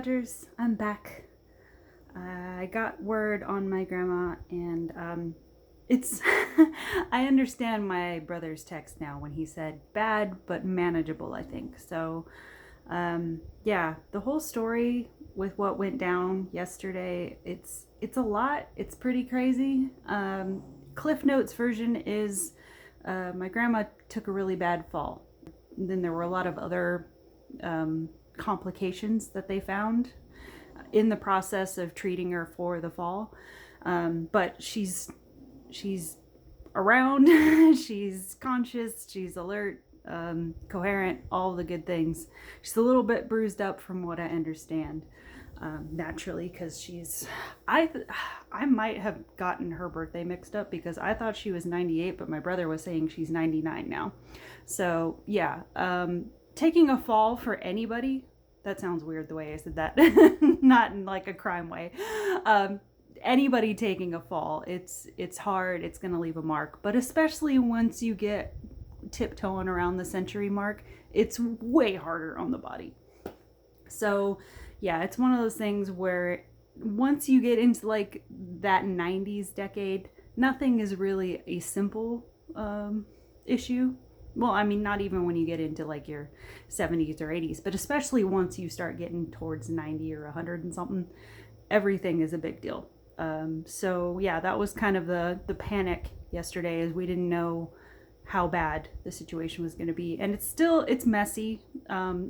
Dodgers, I'm back. I got word on my grandma, and it's I understand my brother's text now when he said bad but manageable, I think. So yeah, the whole story with what went down yesterday, it's a lot. It's pretty crazy. Cliff Notes version is my grandma took a really bad fall. And then there were a lot of other complications that they found in the process of treating her for the fall. But she's around, she's conscious, she's alert, coherent, all the good things. She's a little bit bruised up from what I understand, naturally, because I might have gotten her birthday mixed up because I thought she was 98, but my brother was saying she's 99 now. So yeah, taking a fall for anybody, that sounds weird the way I said that, not in like a crime way. Anybody taking a fall, it's hard, it's gonna leave a mark, but especially once you get tiptoeing around the century mark, it's way harder on the body. So yeah, it's one of those things where once you get into like that 90s decade, nothing is really a simple issue. Well, I mean, not even when you get into like your 70s or 80s, but especially once you start getting towards 90 or 100 and something, everything is a big deal. So yeah, that was kind of the panic yesterday, as we didn't know how bad the situation was going to be. And it's messy.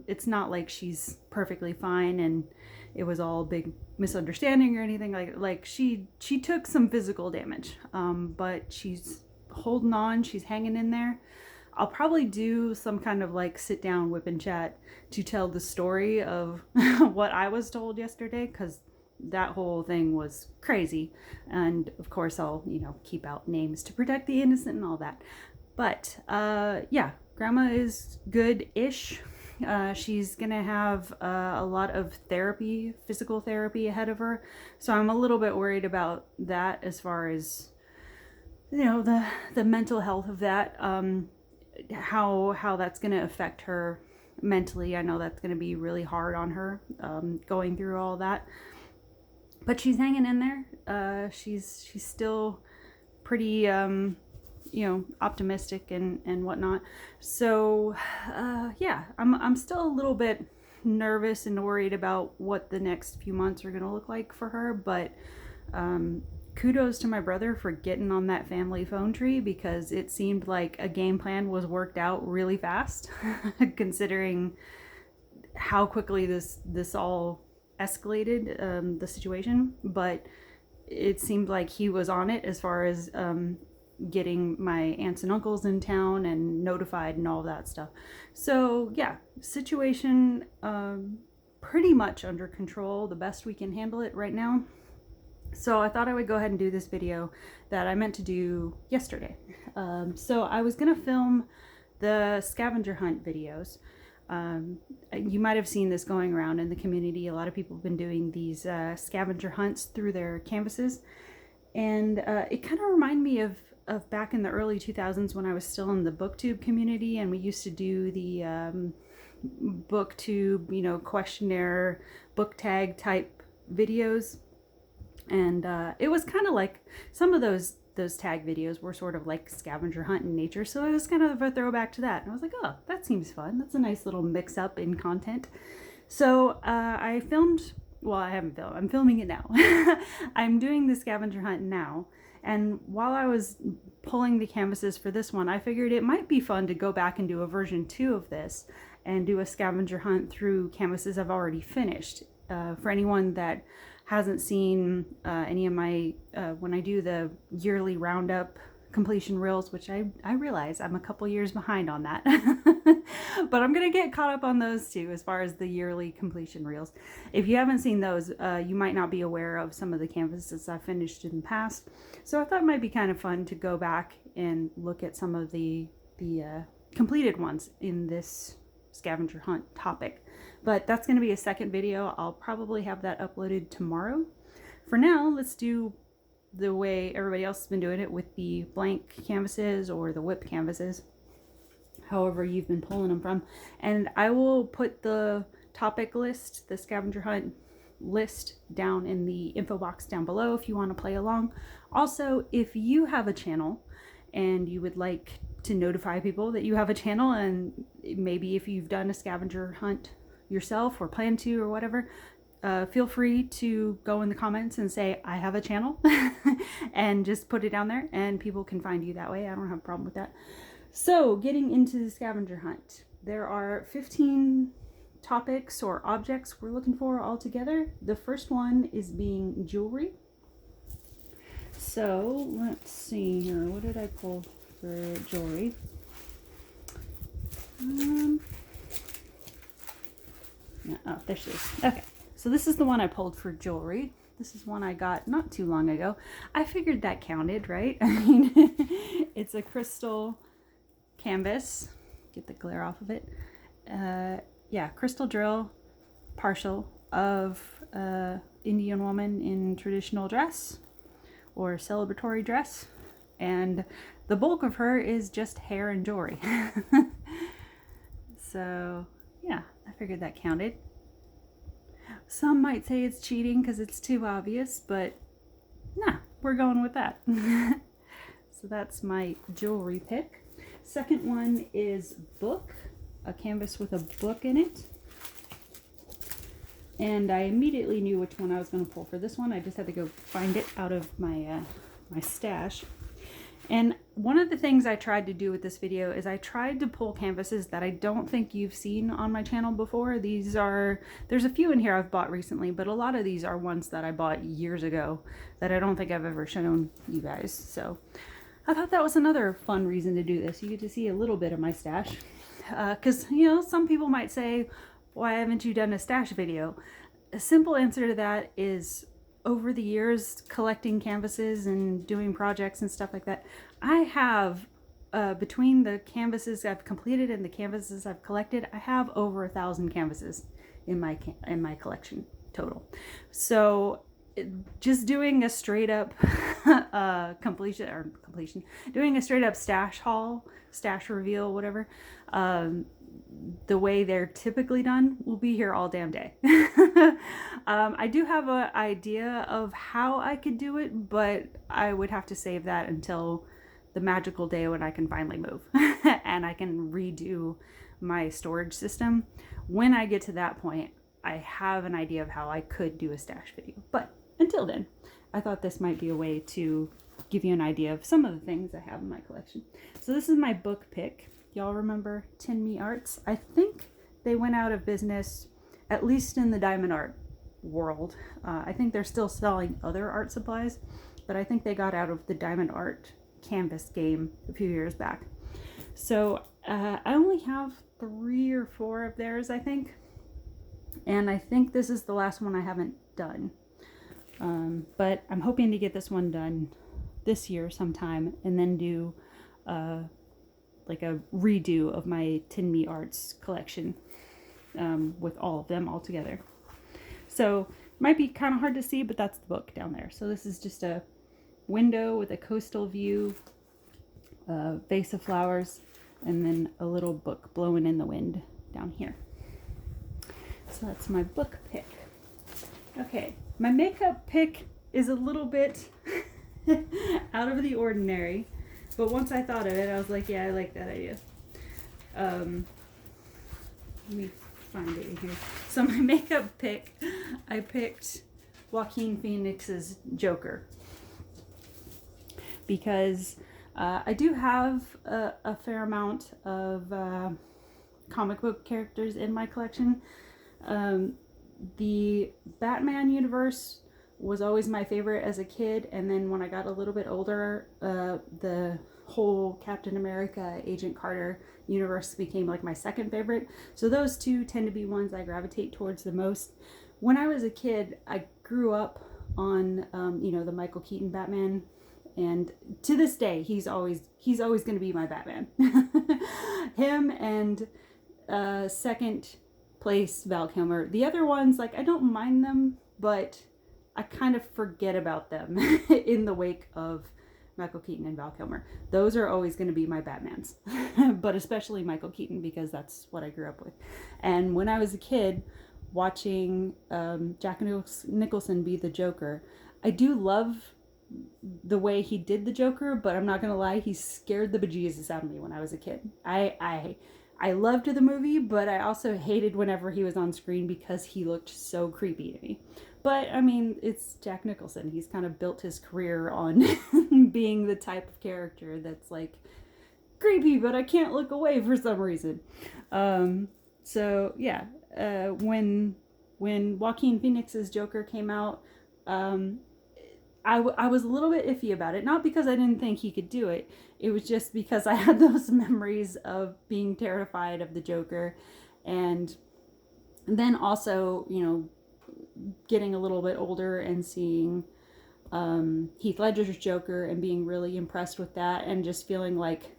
It's not like she's perfectly fine and it was all a big misunderstanding or anything. Like she took some physical damage, but she's holding on, she's hanging in there. I'll probably do some kind of like sit down whip and chat to tell the story of what I was told yesterday, because that whole thing was crazy. And of course I'll, keep out names to protect the innocent and all that. But yeah, grandma is good-ish. She's gonna have a lot of therapy, physical therapy ahead of her. So I'm a little bit worried about that as far as, the mental health of that. How that's going to affect her mentally. I know that's going to be really hard on her, going through all that, but she's hanging in there. She's still pretty optimistic and whatnot. So yeah, I'm still a little bit nervous and worried about what the next few months are going to look like for her, but kudos to my brother for getting on that family phone tree, because it seemed like a game plan was worked out really fast, considering how quickly this all escalated, the situation. But it seemed like he was on it as far as getting my aunts and uncles in town and notified and all that stuff. So yeah, situation pretty much under control, the best we can handle it right now. So I thought I would go ahead and do this video that I meant to do yesterday. So I was gonna film the scavenger hunt videos. You might have seen this going around in the community. A lot of people have been doing these scavenger hunts through their canvases. And it kind of reminded me of back in the early 2000s when I was still in the booktube community, and we used to do the booktube, questionnaire, book tag type videos. And it was kind of like some of those tag videos were sort of like scavenger hunt in nature, so it was kind of a throwback to that. And I was like, oh, that seems fun. That's a nice little mix up in content. So I filmed, well, I haven't filmed, I'm filming it now. I'm doing the scavenger hunt now, and while I was pulling the canvases for this one, I figured it might be fun to go back and do a version 2 of this and do a scavenger hunt through canvases I've already finished. For anyone that hasn't seen any of my, when I do the yearly roundup completion reels, which I realize I'm a couple years behind on that, but I'm gonna get caught up on those too as far as the yearly completion reels. If you haven't seen those, you might not be aware of some of the canvases I've finished in the past. So I thought it might be kind of fun to go back and look at some of the completed ones in this scavenger hunt topic. But that's going to be a second video. I'll probably have that uploaded tomorrow. For now, let's do the way everybody else has been doing it, with the blank canvases or the whip canvases, however you've been pulling them from. And I will put the topic list, the scavenger hunt list down in the info box down below if you want to play along. Also, if you have a channel and you would like to notify people that you have a channel, and maybe if you've done a scavenger hunt yourself or plan to or whatever, feel free to go in the comments and say, I have a channel, and just put it down there and people can find you that way. I don't have a problem with that. So getting into the scavenger hunt, there are 15 topics or objects we're looking for all together. The first one is being jewelry. So let's see here. What did I pull for jewelry? No, oh, there she is. Okay, so this is the one I pulled for jewelry. This is one I got not too long ago. I figured that counted, right? I mean, it's a crystal canvas. Get the glare off of it. Yeah, crystal drill, partial of Indian woman in traditional dress or celebratory dress, and the bulk of her is just hair and jewelry. So yeah, I figured that counted. Some might say it's cheating because it's too obvious, but nah, we're going with that. So that's my jewelry pick. Second one is book, a canvas with a book in it. And I immediately knew which one I was going to pull for this one. I just had to go find it out of my my stash. And one of the things I tried to do with this video is I tried to pull canvases that I don't think you've seen on my channel before. There's a few in here I've bought recently, but a lot of these are ones that I bought years ago that I don't think I've ever shown you guys. So I thought that was another fun reason to do this. You get to see a little bit of my stash. Because, you know, some people might say, why haven't you done a stash video? A simple answer to that is, over the years collecting canvases and doing projects and stuff like that, I have, between the canvases I've completed and the canvases I've collected, I have over 1,000 canvases in my collection total. So just doing a straight up doing a straight up stash haul, stash reveal, whatever, the way they're typically done, will be here all damn day. I do have an idea of how I could do it, but I would have to save that until the magical day when I can finally move and I can redo my storage system. When I get to that point, I have an idea of how I could do a stash video. But until then, I thought this might be a way to give you an idea of some of the things I have in my collection. So this is my book pick. Y'all remember Tin Me Arts? I think they went out of business, at least in the diamond art world. I think they're still selling other art supplies, but I think they got out of the diamond art canvas game a few years back. So I only have 3 or 4 of theirs, I think. And I think this is the last one I haven't done. But I'm hoping to get this one done this year sometime, and then do like a redo of my Tin Me Arts collection with all of them all together. So it might be kind of hard to see, but that's the book down there. So this is just a window with a coastal view, a vase of flowers, and then a little book blowing in the wind down here. So that's my book pick. Okay, my makeup pick is a little bit out of the ordinary, but once I thought of it, I was like, yeah, I like that idea. Let me find it in here. So my makeup pick, I picked Joaquin Phoenix's Joker, because I do have a fair amount of comic book characters in my collection. The Batman universe was always my favorite as a kid, and then when I got a little bit older, the whole Captain America, Agent Carter universe became like my second favorite. So those two tend to be ones I gravitate towards the most. When I was a kid, I grew up on you know, the Michael Keaton Batman, and to this day he's always going to be my Batman. Him and second place Val Kilmer. The other ones, like, I don't mind them, but I kind of forget about them in the wake of Michael Keaton and Val Kilmer. Those are always going to be my Batmans, but especially Michael Keaton, because that's what I grew up with. And when I was a kid, watching Jack Nicholson be the Joker. I do love the way he did the Joker, but I'm not gonna lie, he scared the bejesus out of me when I was a kid. I loved the movie, but I also hated whenever he was on screen because he looked so creepy to me. But I mean, it's Jack Nicholson. He's kind of built his career on being the type of character that's like creepy, but I can't look away for some reason. So yeah, when Joaquin Phoenix's Joker came out, I was a little bit iffy about it. Not because I didn't think he could do it. It was just because I had those memories of being terrified of the Joker. And then also, you know, getting a little bit older and seeing Heath Ledger's Joker and being really impressed with that. And just feeling like,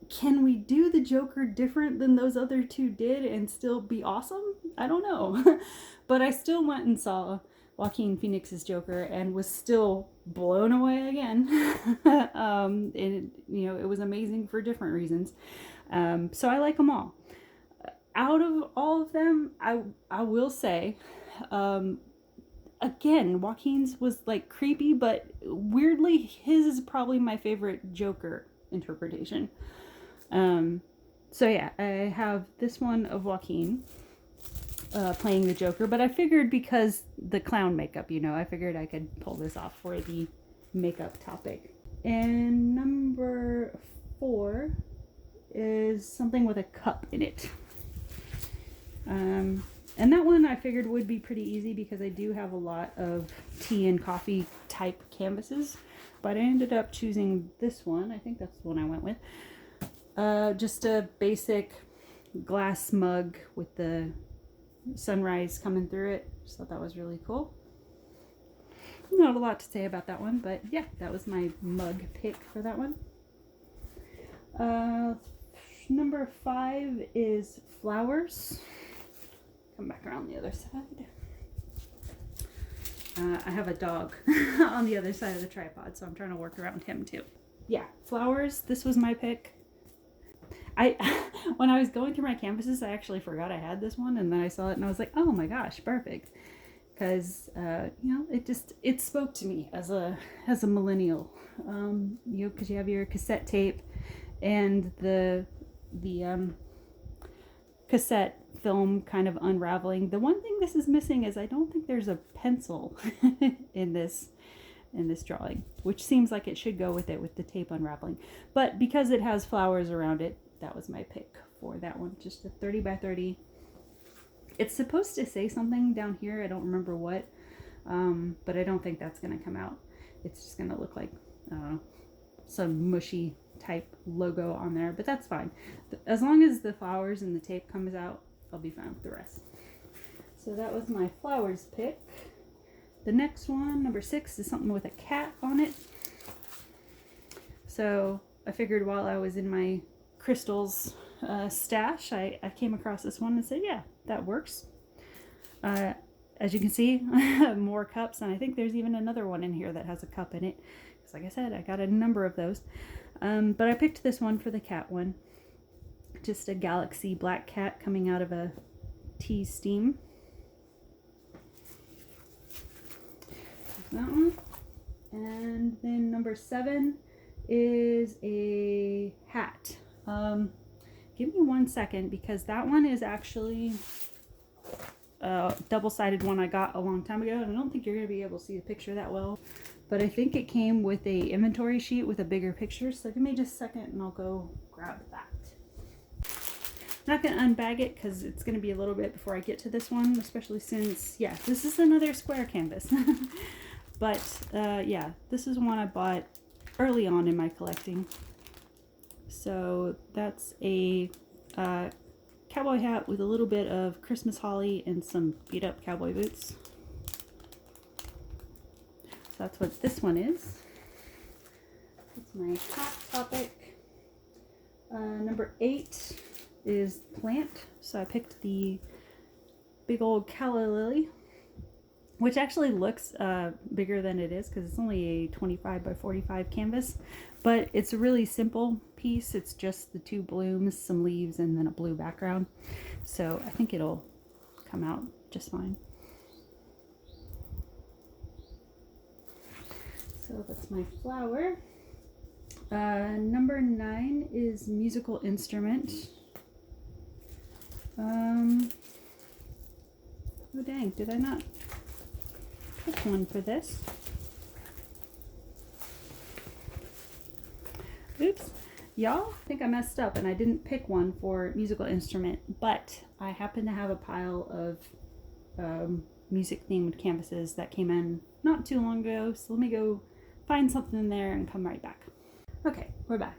can we do the Joker different than those other two did and still be awesome? I don't know. But I still went and saw Joaquin Phoenix's Joker and was still blown away again. And you know, it was amazing for different reasons. So I like them all. Out of all of them, I will say, again, Joaquin's was like creepy, but weirdly his is probably my favorite Joker interpretation. So yeah, I have this one of Joaquin playing the Joker, but I figured because the clown makeup, you know, I figured I could pull this off for the makeup topic. And number 4 is something with a cup in it. And that one I figured would be pretty easy because I do have a lot of tea and coffee type canvases, but I ended up choosing this one. I think that's the one I went with. Just a basic glass mug with the sunrise coming through it. Just thought that was really cool. Not a lot to say about that one, but yeah, that was my mug pick for that one. Number 5 is flowers. Come back around the other side. I have a dog on the other side of the tripod, so I'm trying to work around him too. Yeah, flowers. This was my pick. When I was going through my canvases, I actually forgot I had this one, and then I saw it and I was like, oh my gosh, perfect. Because you know, it spoke to me as a millennial. You know, because you have your cassette tape and the cassette film kind of unraveling. The one thing this is missing is I don't think there's a pencil in this drawing, which seems like it should go with it with the tape unraveling. But because it has flowers around it, that was my pick for that one. Just a 30 by 30. It's supposed to say something down here. I don't remember what, but I don't think that's going to come out. It's just going to look like some mushy type logo on there, but that's fine. As long as the flowers and the tape comes out, I'll be fine with the rest. So that was my flowers pick. The next one, number 6, is something with a cat on it. So I figured while I was in my crystals stash, I came across this one and said, yeah, that works. As you can see, more cups, and I think there's even another one in here that has a cup in it. Because like I said, I got a number of those. But I picked this one for the cat one. Just a galaxy black cat coming out of a tea steam. That one. And then number 7 is a hat. Give me 1 second because that one is actually a double-sided one I got a long time ago, and I don't think you're going to be able to see the picture that well, but I think it came with a inventory sheet with a bigger picture, so give me just a second and I'll go grab that. I'm not going to unbag it because it's going to be a little bit before I get to this one, especially since, yeah, this is another square canvas. But yeah, this is one I bought early on in my collecting. So that's a cowboy hat with a little bit of Christmas holly and some beat up cowboy boots. So that's what this one is. That's my hat topic. Number 8 is plant. So I picked the big old calla lily, which actually looks bigger than it is because it's only a 25 by 45 canvas, but it's a really simple piece. It's just the 2 blooms, some leaves, and then a blue background. So I think it'll come out just fine. So that's my flower. Number 9 is musical instrument. Oh dang, did I not pick one for this? Oops. Y'all, I think I messed up and I didn't pick one for musical instrument, but I happen to have a pile of music themed canvases that came in not too long ago, so let me go find something in there and come right back. Okay, we're back.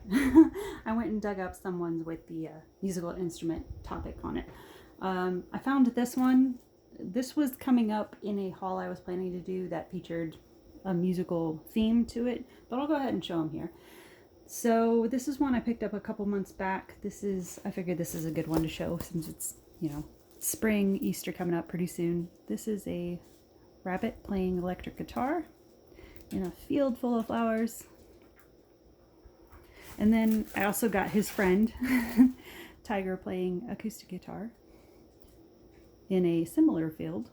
I went and dug up some ones with the musical instrument topic on it. I found this one. This was coming up in a haul I was planning to do that featured a musical theme to it, but I'll go ahead and show them here. So this is one I picked up a couple months back. I figured this is a good one to show since it's, you know, spring, Easter coming up pretty soon. This is a rabbit playing electric guitar in a field full of flowers. And then I also got his friend, Tiger, playing acoustic guitar in a similar field.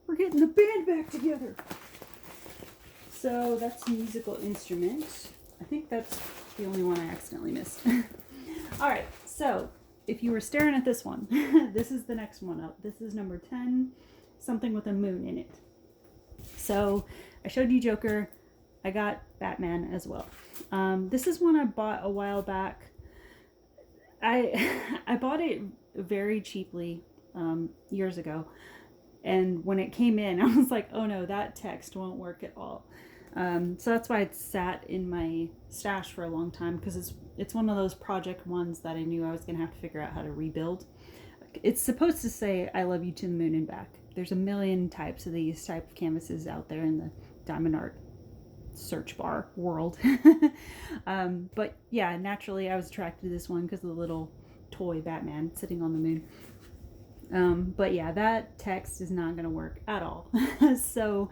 We're getting the band back together. So that's a musical instrument. I think that's the only one I accidentally missed. All right, so if you were staring at this one, this is the next one up. This is number 10, something with a moon in it. So I showed you Joker. I got Batman as well. This is one I bought a while back. I bought it very cheaply years ago. And when it came in, I was like, oh no, that text won't work at all. So that's why it sat in my stash for a long time, because it's one of those project ones that I knew I was going to have to figure out how to rebuild. It's supposed to say, I love you to the moon and back. There's a million types of these type of canvases out there in the diamond art search bar world. But yeah, naturally I was attracted to this one because of the little toy Batman sitting on the moon. But yeah, that text is not going to work at all. So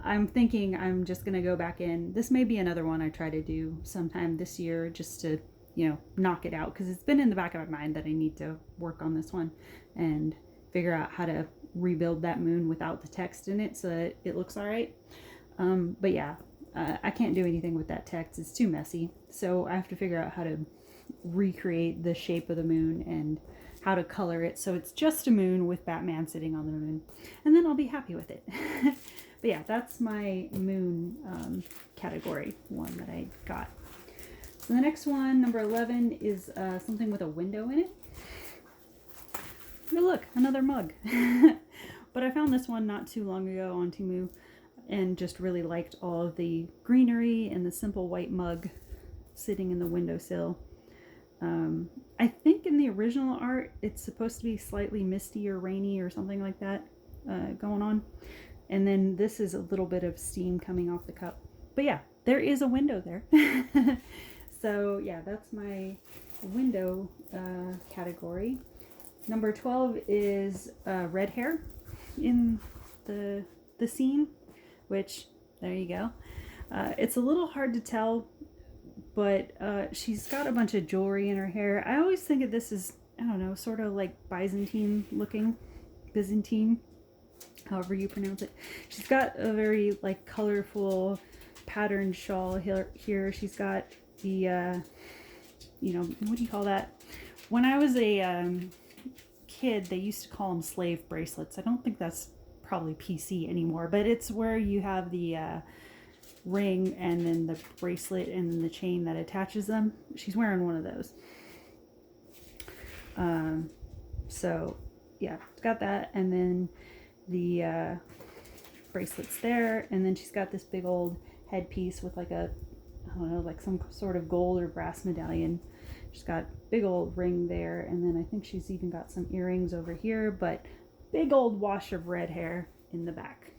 I'm thinking I'm just going to go back in. This may be another one I try to do sometime this year just to, you know, knock it out, because it's been in the back of my mind that I need to work on this one and figure out how to rebuild that moon without the text in it so that it looks all right. But yeah, I can't do anything with that text. It's too messy. So I have to figure out how to recreate the shape of the moon and how to color it so it's just a moon with Batman sitting on the moon, and then I'll be happy with it. But yeah, that's my moon category one that I got. So the next one, number 11, is something with a window in it. Oh look, another mug. But I found this one not too long ago on Temu and just really liked all of the greenery and the simple white mug sitting in the windowsill. I think in the original art it's supposed to be slightly misty or rainy or something like that going on. And then this is a little bit of steam coming off the cup. But yeah, there is a window there. So yeah, that's my window category. Number 12 is red hair in the scene, which, there you go. It's a little hard to tell, but she's got a bunch of jewelry in her hair. I always think of this as, I don't know, sort of like Byzantine looking, however you pronounce it. She's got a very like colorful patterned shawl here. She's got the, you know, what do you call that? When I was a kid, they used to call them slave bracelets. I don't think that's probably PC anymore, but it's where you have the ring and then the bracelet and then the chain that attaches them. She's wearing one of those. So yeah, it's got that, and then the bracelets there, and then she's got this big old headpiece with like a, I don't know, like some sort of gold or brass medallion. She's got big old ring there, and then I think she's even got some earrings over here, but big old wash of red hair in the back.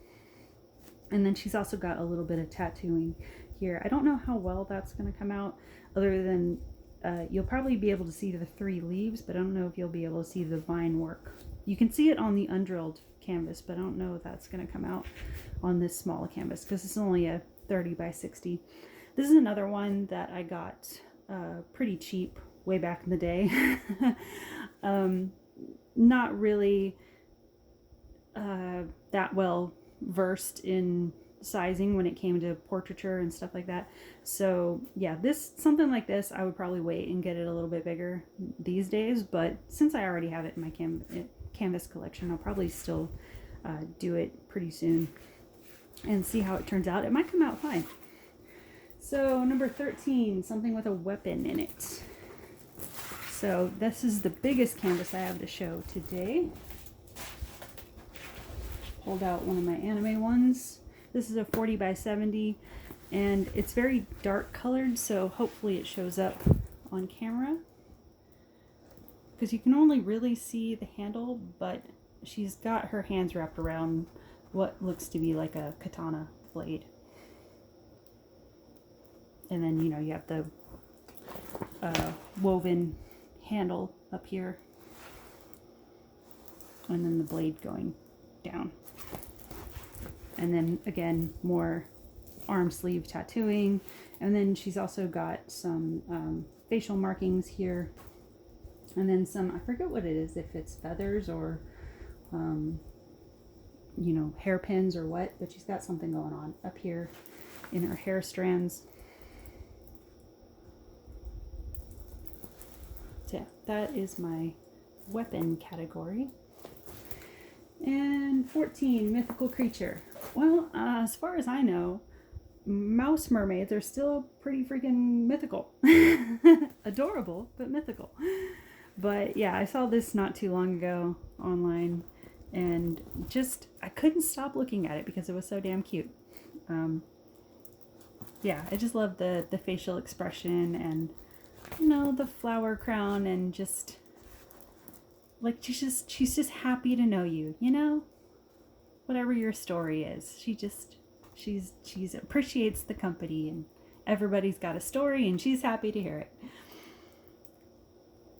And then she's also got a little bit of tattooing here. I don't know how well that's going to come out, other than you'll probably be able to see the 3 leaves, but I don't know if you'll be able to see the vine work. You can see it on the undrilled canvas, but I don't know if that's going to come out on this small canvas because it's only a 30 by 60. This is another one that I got pretty cheap way back in the day. Not really that well versed in sizing when it came to portraiture and stuff like that. So yeah, something like this, I would probably wait and get it a little bit bigger these days. But since I already have it in my canvas collection, I'll probably still do it pretty soon and see how it turns out. It might come out fine. So number 13, something with a weapon in it. So this is the biggest canvas I have to show today. Pulled out one of my anime ones. This is a 40 by 70 and it's very dark colored, so hopefully it shows up on camera. Because you can only really see the handle, but she's got her hands wrapped around what looks to be like a katana blade. And then, you know, you have the woven handle up here. And then the blade going down. And then, again, more arm sleeve tattooing. And then she's also got some facial markings here. And then some, I forget what it is, if it's feathers or, you know, hairpins or what. But she's got something going on up here in her hair strands. So yeah, that is my weapon category. And 14, mythical creature. Well, as far as I know, mouse mermaids are still pretty freaking mythical. Adorable, but mythical. But yeah, I saw this not too long ago online, and just, I couldn't stop looking at it because it was so damn cute. Yeah, I just love the facial expression and, you know, the flower crown, and just like she's just happy to know you, you know, whatever your story is. She's appreciates the company, and everybody's got a story and she's happy to hear it.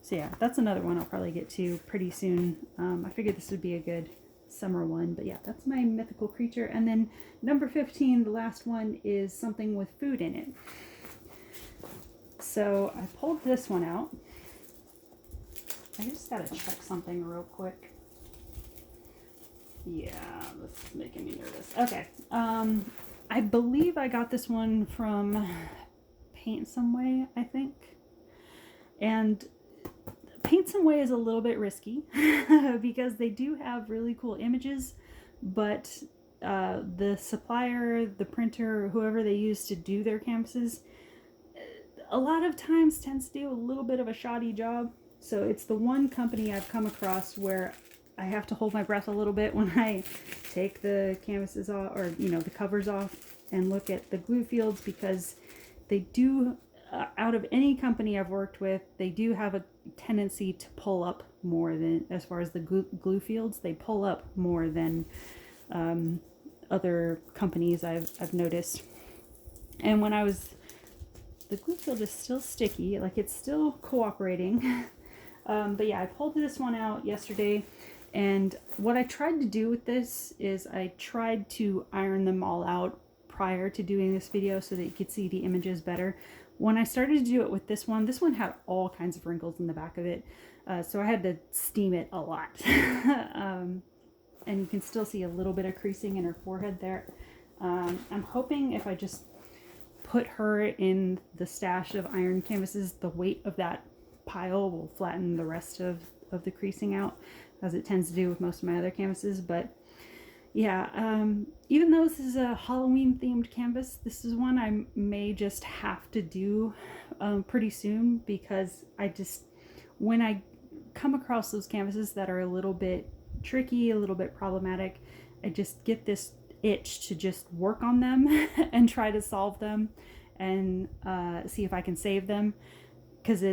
So yeah, that's another one I'll probably get to pretty soon. I figured this would be a good summer one, but yeah, that's my mythical creature. And then number 15, the last one, is something with food in it. So I pulled this one out. I just gotta check something real quick. Yeah, this is making me nervous. Okay, I believe I got this one from Paint Some Way, I think. And Paint Some Way is a little bit risky because they do have really cool images, but the supplier, the printer, whoever they use to do their canvases, a lot of times tends to do a little bit of a shoddy job. So it's the one company I've come across where I have to hold my breath a little bit when I take the canvases off, or, you know, the covers off, and look at the glue fields, because they do, out of any company I've worked with, they do have a tendency to pull up more than, as far as the glue fields, they pull up more than other companies I've noticed. And when the glue field is still sticky, like it's still cooperating. But yeah, I pulled this one out yesterday, and what I tried to do with this is I tried to iron them all out prior to doing this video so that you could see the images better. When I started to do it with this one had all kinds of wrinkles in the back of it, so I had to steam it a lot. And you can still see a little bit of creasing in her forehead there. I'm hoping if I just put her in the stash of iron canvases, the weight of that pile will flatten the rest of the creasing out, as it tends to do with most of my other canvases. But yeah, even though this is a Halloween themed canvas, this is one I may just have to do pretty soon, because when I come across those canvases that are a little bit tricky, a little bit problematic, I just get this itch to just work on them and try to solve them and see if I can save them, because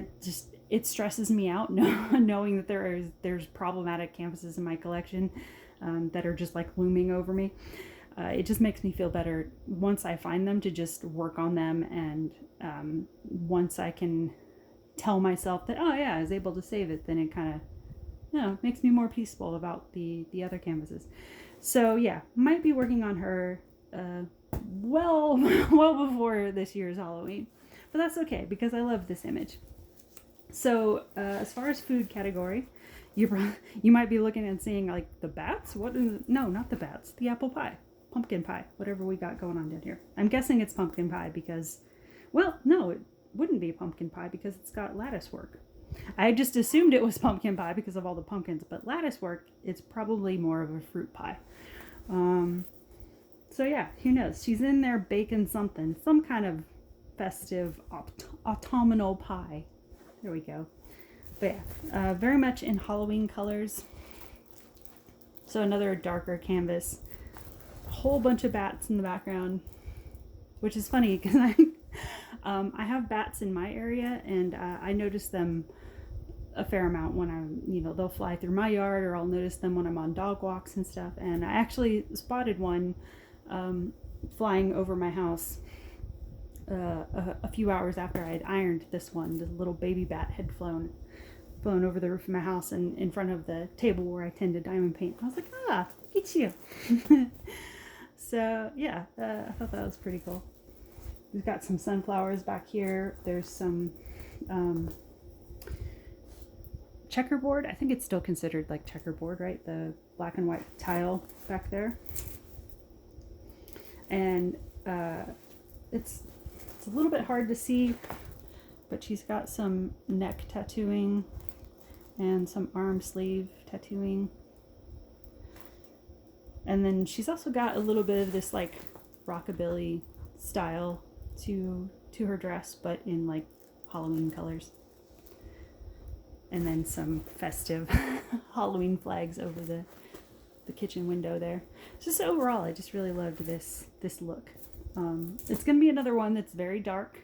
it stresses me out knowing that there's problematic canvases in my collection that are just like looming over me. It just makes me feel better once I find them to just work on them, and once I can tell myself that, oh yeah, I was able to save it, then it kind of, you know, makes me more peaceful about the other canvases. So yeah, might be working on her well before this year's Halloween, but that's okay because I love this image. So as far as food category, You might be looking and seeing like the bats. What is it? No, not the bats. The apple pie, pumpkin pie, whatever we got going on down here. I'm guessing it's pumpkin pie because, well, no, it wouldn't be pumpkin pie because it's got lattice work. I just assumed it was pumpkin pie because of all the pumpkins, but lattice work, it's probably more of a fruit pie. So yeah, who knows? She's in there baking something, some kind of festive autumnal pie. There we go. But yeah, very much in Halloween colors. So another darker canvas. A whole bunch of bats in the background, which is funny because I have bats in my area, and I notice them a fair amount when I'm, they'll fly through my yard, or I'll notice them when I'm on dog walks and stuff. And I actually spotted one flying over my house a few hours after I had ironed this one. The little baby bat had flown over the roof of my house and in front of the table where I tend to diamond paint. I was like, look at you. So yeah, I thought that was pretty cool. We've got some sunflowers back here. There's some checkerboard. I think it's still considered like checkerboard, right? The black and white tile back there. And it's a little bit hard to see, but she's got some neck tattooing and some arm sleeve tattooing. And then she's also got a little bit of this like rockabilly style to her dress, but in like Halloween colors. And then some festive Halloween flags over the kitchen window there. Just overall, I just really loved this look. It's gonna be another one that's very dark.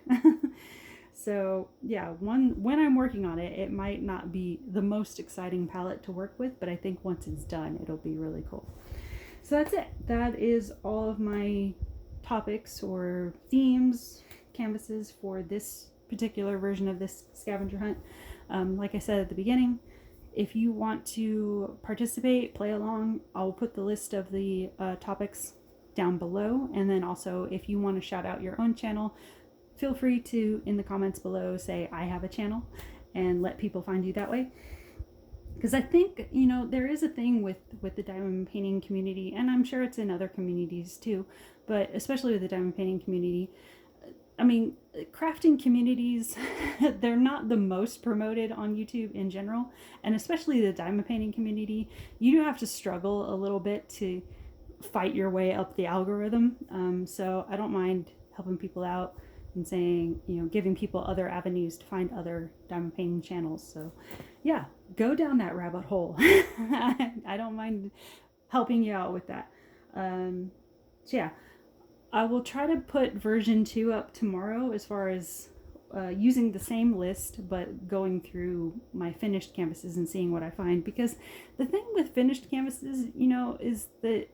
So yeah, when I'm working on it, it might not be the most exciting palette to work with, but I think once it's done, it'll be really cool. So that's it. That is all of my topics or themes, canvases for this particular version of this scavenger hunt. Like I said at the beginning, if you want to participate, play along, I'll put the list of the topics down below. And then also, if you want to shout out your own channel, feel free to, in the comments below, say I have a channel and let people find you that way. Because I think, there is a thing with the diamond painting community, and I'm sure it's in other communities too, but especially with the diamond painting community. I mean, crafting communities, they're not the most promoted on YouTube in general, and especially the diamond painting community, you do have to struggle a little bit to fight your way up the algorithm. So I don't mind helping people out and saying, giving people other avenues to find other diamond painting channels. So yeah, go down that rabbit hole. I don't mind helping you out with that. So yeah, I will try to put version 2 up tomorrow as far as using the same list, but going through my finished canvases and seeing what I find. Because the thing with finished canvases, is that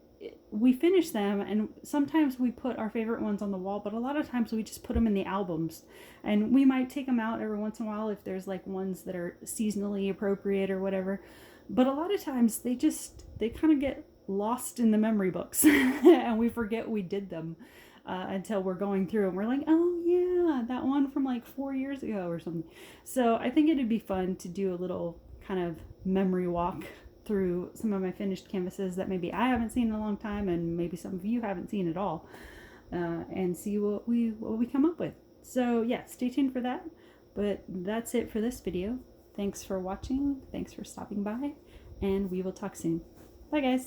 we finish them, and sometimes we put our favorite ones on the wall, but a lot of times we just put them in the albums, and we might take them out every once in a while if there's like ones that are seasonally appropriate or whatever. But a lot of times they kind of get lost in the memory books and we forget we did them until we're going through and we're like, oh yeah, that one from like 4 years ago or something. So I think it'd be fun to do a little kind of memory walk through some of my finished canvases that maybe I haven't seen in a long time, and maybe some of you haven't seen at all, and see what we come up with. So yeah, stay tuned for that. But that's it for this video. Thanks for watching. Thanks for stopping by, and we will talk soon. Bye guys.